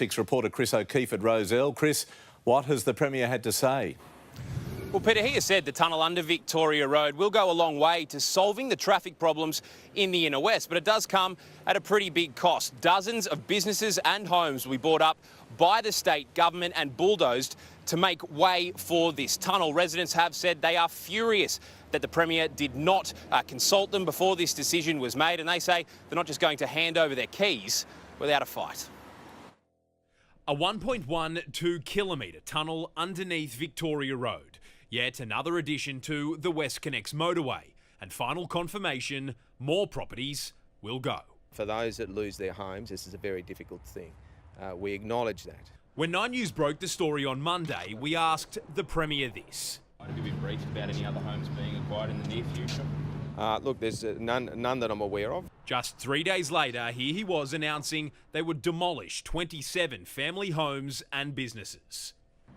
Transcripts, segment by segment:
6 reporter Chris O'Keefe at Rozelle. Chris, what has the Premier had to say? Well, Peter, he has said the tunnel under Victoria Road will go a long way to solving the traffic problems in the inner west, but it does come at a pretty big cost. Dozens of businesses and homes will be bought up by the state government and bulldozed to make way for this tunnel. Residents have said they are furious that the Premier did not consult them before this decision was made, and they say they're not just going to hand over their keys without a fight. A 1.12 kilometre tunnel underneath Victoria Road. Yet another addition to the WestConnex motorway. And final confirmation, more properties will go. For those that lose their homes, this is a very difficult thing. We acknowledge that. When 9 News broke the story on Monday, we asked the Premier this. Have you been briefed about any other homes being acquired in the near future? Look, there's none that I'm aware of. Just 3 days later, here he was announcing they would demolish 27 family homes and businesses.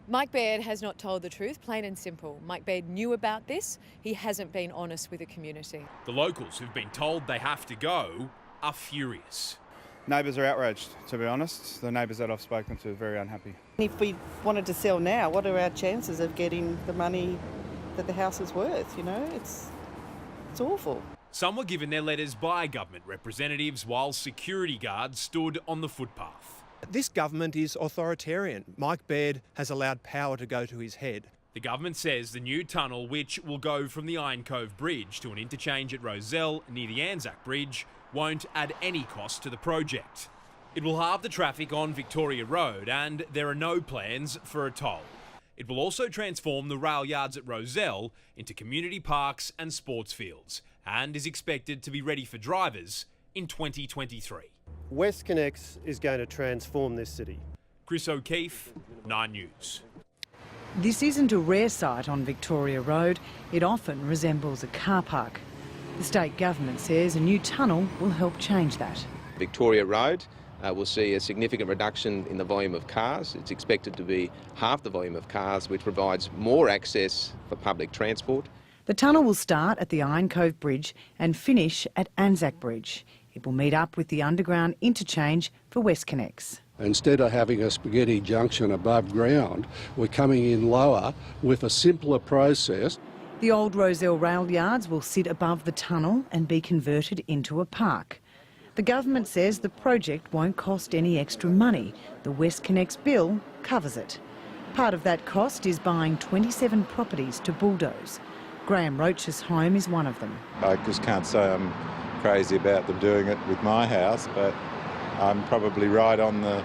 Mike Baird has not told the truth, plain and simple. Mike Baird knew about this. He hasn't been honest with the community. The locals who've been told they have to go are furious. Neighbours are outraged, to be honest. The neighbours that I've spoken to are very unhappy. If we wanted to sell now, what are our chances of getting the money that the house is worth? You know, it's awful. Some were given their letters by government representatives while security guards stood on the footpath. This government is authoritarian. Mike Baird has allowed power to go to his head. The government says the new tunnel, which will go from the Iron Cove Bridge to an interchange at Rozelle near the Anzac Bridge, won't add any cost to the project. It will halve the traffic on Victoria Road, and there are no plans for a toll. It will also transform the rail yards at Rozelle into community parks and sports fields, and is expected to be ready for drivers in 2023. WestConnex is going to transform this city. Chris O'Keefe, 9 News. This isn't a rare sight on Victoria Road. It often resembles a car park. The state government says a new tunnel will help change that. Victoria Road will see a significant reduction in the volume of cars. It's expected to be half the volume of cars, which provides more access for public transport. The tunnel will start at the Iron Cove Bridge and finish at Anzac Bridge. It will meet up with the underground interchange for WestConnex. Instead of having a spaghetti junction above ground, we're coming in lower with a simpler process. The old Rozelle rail yards will sit above the tunnel and be converted into a park. The government says the project won't cost any extra money. The WestConnex bill covers it. Part of that cost is buying 27 properties to bulldoze. Graham Roach's home is one of them. I just can't say I'm crazy about them doing it with my house, but I'm probably right on the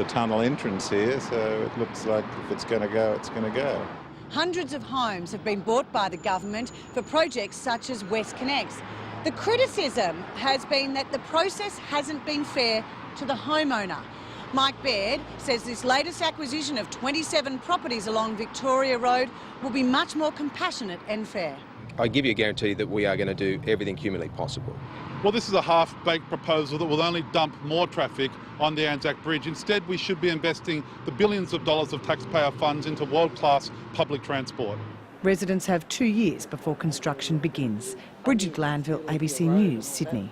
tunnel entrance here, so it looks like if it's going to go, it's going to go. Hundreds of homes have been bought by the government for projects such as WestConnex. The criticism has been that the process hasn't been fair to the homeowner. Mike Baird says this latest acquisition of 27 properties along Victoria Road will be much more compassionate and fair. I give you a guarantee that we are going to do everything humanly possible. Well, this is a half-baked proposal that will only dump more traffic on the Anzac Bridge. Instead, we should be investing the billions of dollars of taxpayer funds into world-class public transport. Residents have 2 years before construction begins. Bridget Glanville, ABC News, Sydney.